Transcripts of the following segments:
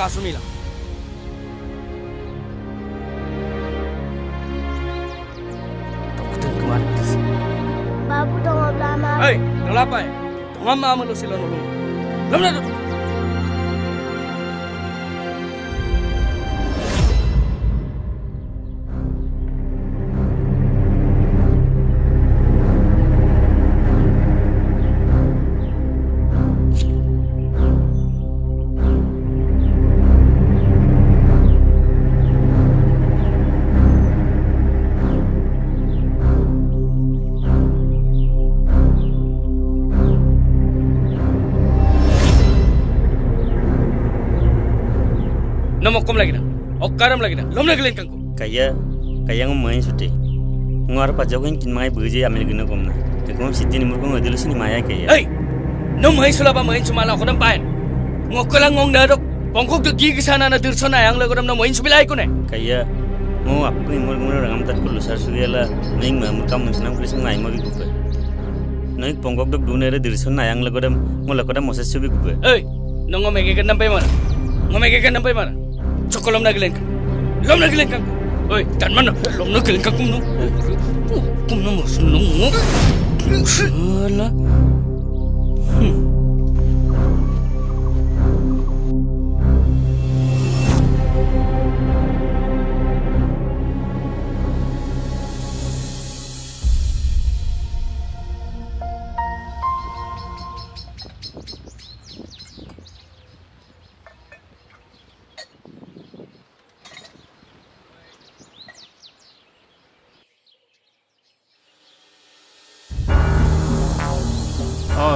pasumila. Dokter kemana? Babu dong lama. Hei, kenapa ya? Tengah mama lu sila nulung. Lamna tu. Nomokom lagi na, okaram lagi na, lom lagi lengkang ko. Kaya ngomongin sudah. Ngar pajago yang kinmai berje amil guna komna. Tekom siti ni murko ngadil sini maya kaya. Hey, nom hai sulaba main cuma lah kodam paen. Ngokolang ngong darok, pongkok tu gigi sana na dirson ayang lah kodam nom main subilai ko ne. Kaya mau apa ni murko rangam tak perlu sar sudah lah. Main murkam mensenam krisem ngai mau bikupe. Naik pongkok tu dunia ada dirson ayang lah kodam mau lah kodam moses subi kupe. Hey, nong ngomong ke nampai mana? Ngomong ke nampai mana? Cokolom lagi lengkang. Lom lagi lengkang. Oi, tan mana? Lom lagi lengkang kumno. Kumno musnung. Salah.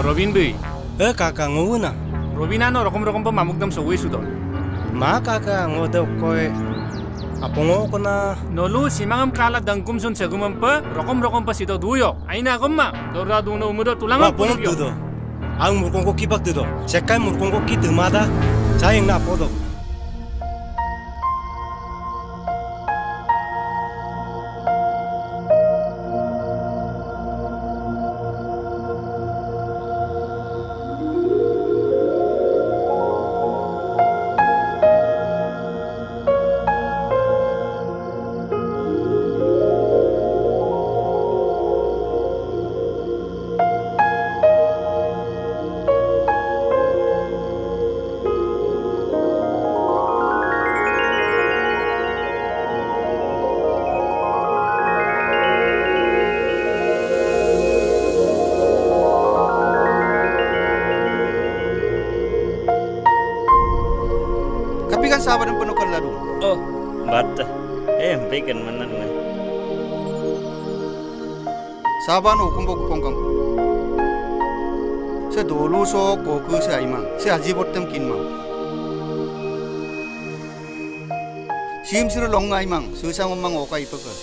Robin Bey, kakak nguna. Robin ano rokom pa mamugdam sa wisudon. Ma kakak ngoda koy apongo ko na. Nolu simangam kala dangkum sun segumam pa rokom pa sito duyo. Ay na gumma. Dora duno umudo tulang Ma pon tudo. Ang murkong ko kibak tudo. Sekay murkong ko kitumada. Sayang na podo. Sabar penuh lalu. Oh, bata. Bacon mana ni? Sabar hukum buku pongkang. Saya dulu so koku saya imang. Saya haji botem kinmang. Sim siru longa imang. Susah ngomong okai pekal.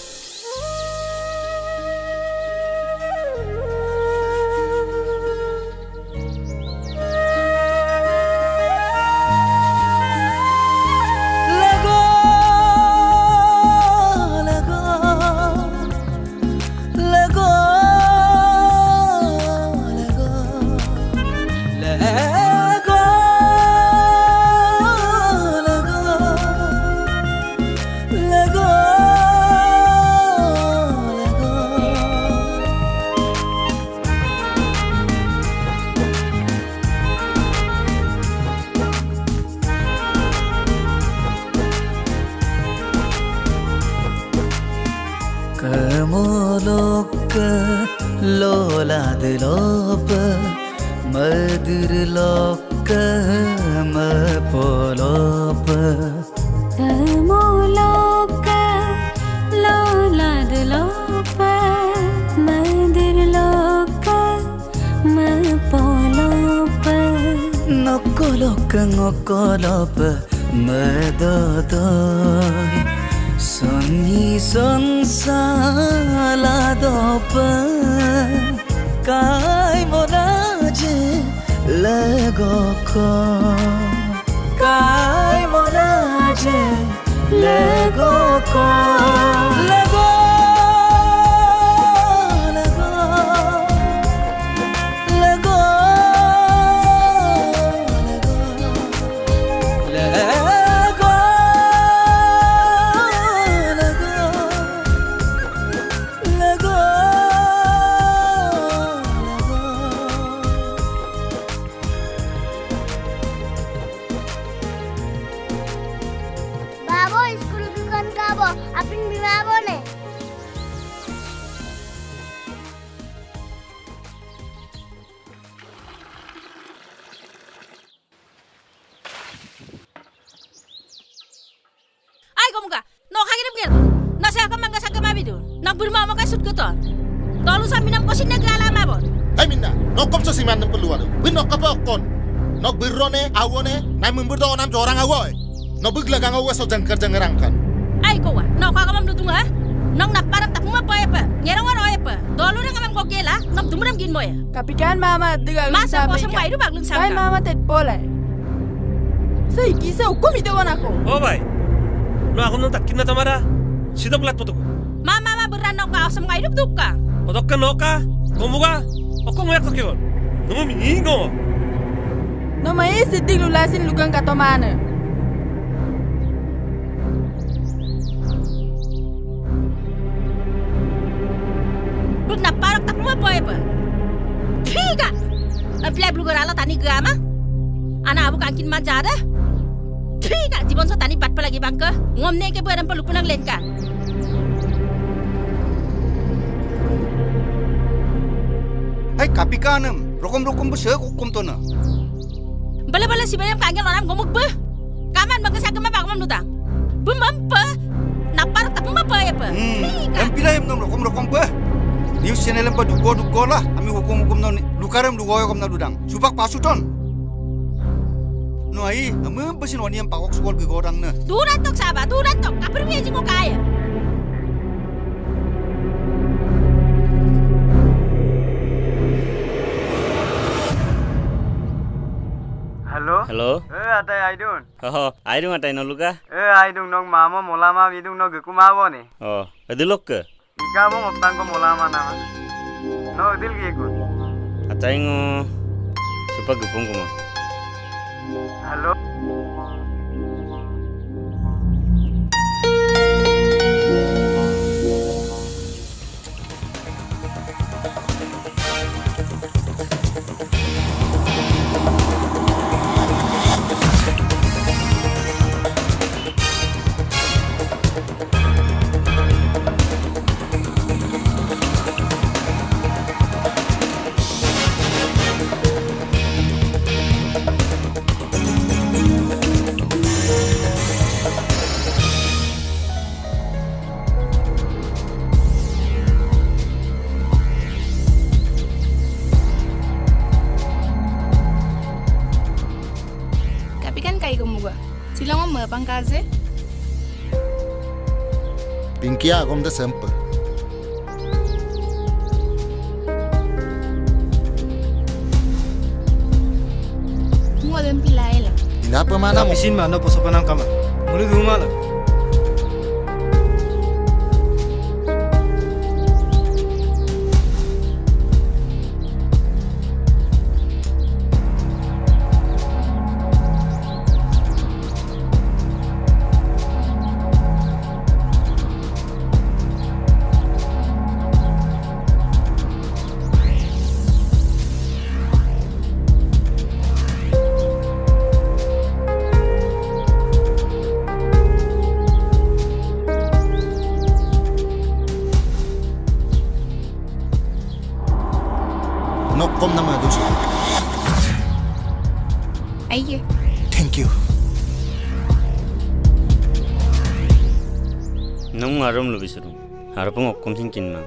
लोप मधुर लोक मपोलोप मोलोक लोलाद लोप मधुर लोक मपोलोप नकोलोक नकोलोप मदोदोय सोनी संसाला दोप काय मोराजे लगोको काय मोराजे लगोको लगो लगो लगो लगो pasut keton. Tolu sa minam kosin na galama bon. Ay minda, nokom sa siman ng peluan. Winok ka pa kon. Nok birone, awone, na memberdo nam jorang awoy. No biglagang awas so jangkar jangarangkan. Ay ko wa, no ka kamam nutung ha. Nong naparang tak mo pa pa. Nyerang oy pa. Tolu na kamam kokela, nom dumram gin moya. Kapikan mama diga. Masa ko sa mai du baglun sa. Ay mama tet polai. Sai kisa hukum itu aku. Oh bay. No aku nung takin na tamara. Sidok lat putuk. Mama beran nong ka sa mai du dukka. Odok ka noka. Gomuga. Oko ngoyak takyon. No mingo. No mai sidik lulasin lugang katomana. Bug na parang tak mo pa. Piga. Apply blue garala tani gama. Ana abu kankin majada. Piga jibon so tani bat pa lagi bangka. Ngomne ke badan pa lupunang lenkan. Ay kapikanam, rokom besar hukum tu na. Bala si bayam kangen orang ngomong be. Kaman bangka sa kema bakam nutang. Bumampa. Na parang tak mo pa pa. Yang pilih yang rokom be. News channel yang dugo lah. Kami hukum na lukaram dugo hukum na dudang. Supak pasuton. No ai, kami besin wani yang pakok sekolah gegodang na. Duran tok sahabat, duran tok. Kapur punya jingo kaya. Halo. Atai Aidun. Oh, Aidun atai no luka? Aidun nong mama molama bidung no geku mawo ni. Oh, adilok ke? Ika mo ngoptang ko molama nama. No adil geku. Atai ngo supa gepung ko mo. Halo. Pangkaze? Pinkia agom da sempa. Mo dem pilaela. Inapa mana mo? Mesin mana po sa panangkama. Muli dumala. Nokom nama dus. Aye. Thank you. Nung arum lu bisurum. Harapung okum singkin mang.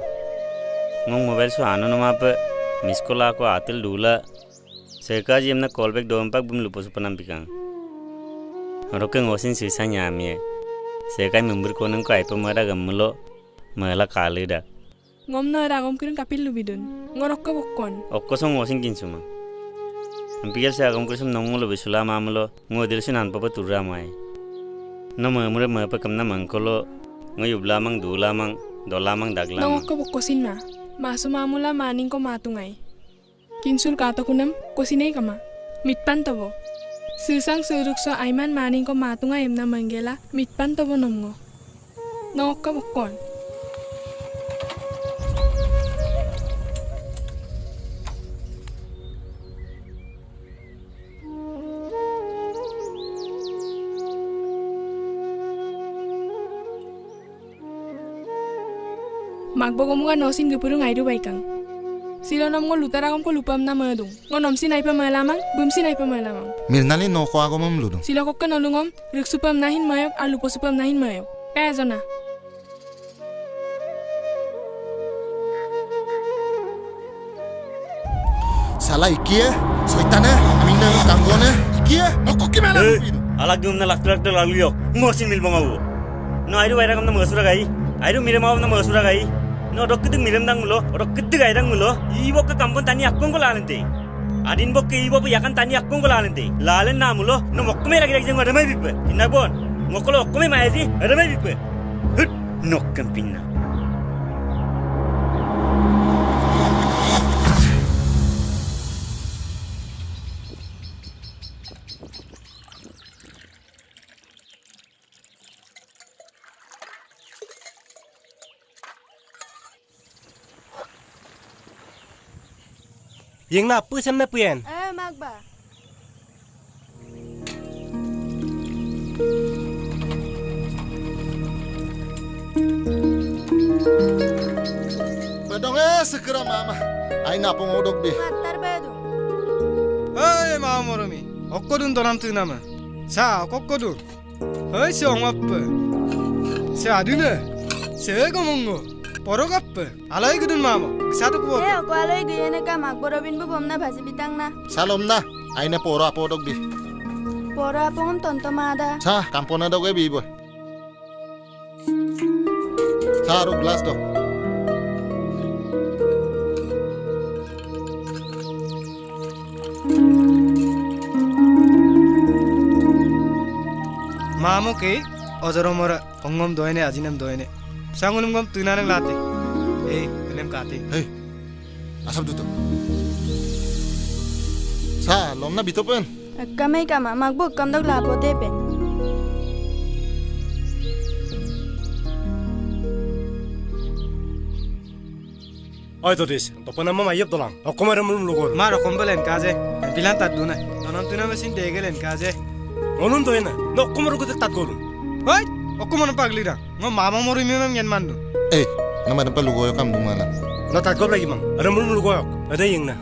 Ngong mobile so anu nama apa? Miskola ko atil dula. Seka jemna callback dompak bum lupa su penampikang. Haroke ngosin sisa nyamye. Seka member ko nang ko aipa mara gamulo. Mala kalida. Ngomna ragom kirim kapil lubidun. Ngorok ka bokon. Okko song ngosin kinsuma. Ampiyal se agam kusum nongolo bisula mamulo ngodir sinan papa turra mai. No mamure mapa kamna mangkolo ngoyubla mang dula mang dola mang dagla. Nongok ka bokosin ma. Masu mamula maning ko matungay. Kinsul kato kunam kosinay kama. Mitpan tabo. Susang surukso aiman maning ko matungay emna manggela mitpan tabo nomgo. Nongok ka bokon. Magbogomuga nosin gepurung aidu baikang. Silo nom ngo lutaragom ko lupam na madung. Ngo nom sin aipa malamang, bum sin aipa malamang. Mirnali no ko agom ludung. Silo kokka nolungom, riksupam nahin mayok, alupo supam nahin mayok. Kaya zona. Salah ikie, soitane, amina kanggone, ikie, nokok gimana? Alag diumna laktu lalu yok, ngosin mil bangawu. No airu aira kamna masura gai, airu mire mau kamna masura gai. No dok ketuk miram dang mulo, dok ketuk airang mulo. Iwo ke kampung tani akkong ko lalente. Adin bok ke iwo pe yakan tani akkong ko lalente. Lalen na mulo, no mokkome lagi lagi jeng adamai bipe. Inna bon, ngokolo okkome maezi adamai bipe. Hut, nokkam pinna. Yang na apa sama puan? Magba. Bedong segera mama. Aina pengodok be. Matar bedu. Hey mama romi. Okkodun donam tu nama. Sa okkodun. Hey siang apa? Sa aduna. Sa kamongo. Porok apa? Alai gudun mama. Satu kuat. Aku alai gaya nak mak borobin bu bomna basi bitang na. Salam na. Aina poro apa odok be. Poro apa om tonto mada. Sa kampona dok be boy. Sa ro glass dok. Mamo ke ojoro mora ongom doine ajinam doine. Sangunum gom tunanang late. Elem kate. Hey. Asap tutup. Sa lomna bitopen. Kamay kama magbuk kam dok lapo tepe. Oi Totis, topan nama mayap dolang. Aku marah mulum logor. Maro kombelen kaje. Bilan taduna. Donam tuna mesin degelen kaje. Onun to ena. No aku marah kutek tat golun. Hoi, aku mana pagli dah. Ngom mama mori mimem yan mandu. Nama tempat lugoyo kam dumana. No tat gol lagi mang. Ada mulum logoyo. Ada yang na.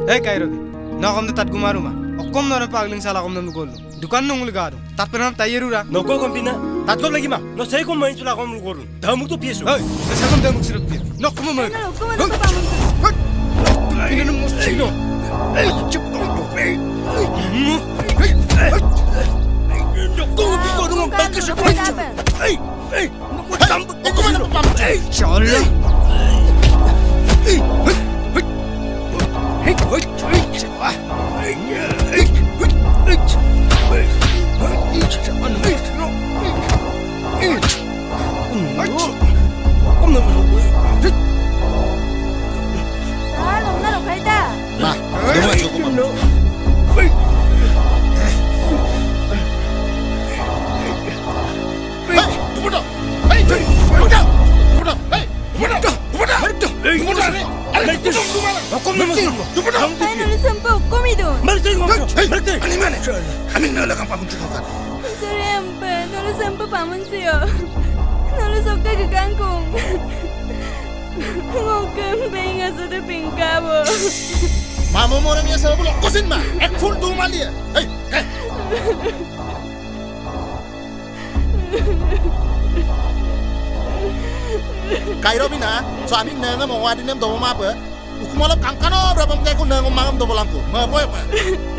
Kairobi. No kom tat gumaru ma. Okom nora pagling salah kom nam lugolo. Dukan nung ligado. Tat penam tayeru dah. No ko kompina. Tat gol lagi mang. No saya kom main cula kom lugorun. Damuk tu piesu. Hoi, saya kom damuk sirup pia. No kom mau. Ini nung musino. Mama mau orang biasa belum kosin mah, full tu malia. Kairo bina, suami nengah mau wadi nem domo apa? Uku malam kangkano berapa mungkin aku nengah mangam domo lampu. Apa apa?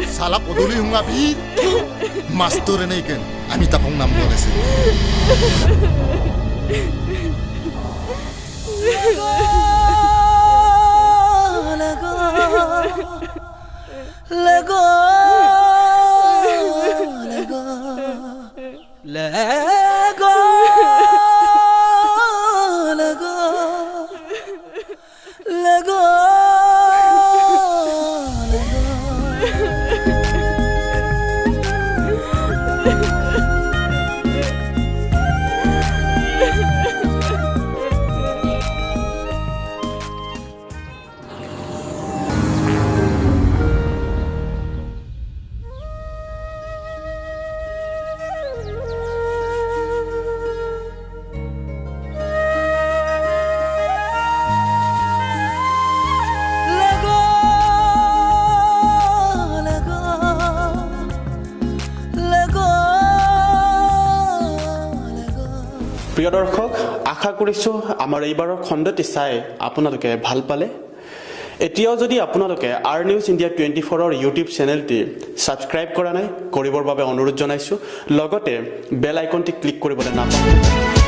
Salah poduli hungabi. Master ini kan, ami tapung nam boleh sih. Lego, প্ৰিয় দৰ্শক আশা কৰিছোঁ আমাৰ এইবাৰৰ খণ্ডটি চাই আপোনালোকে ভাল পালে এতিয়াও যদি আপোনালোকে আৰ নিউজ ইণ্ডিয়া 24ৰ ইউটিউব চেনেলটি ছাবস্ক্ৰাইব কৰা নাই কৰিবৰ বাবে অনুৰোধ জনাইছোঁ লগতে বেল আইকনটি ক্লিক কৰিবলৈ নাপাহৰিব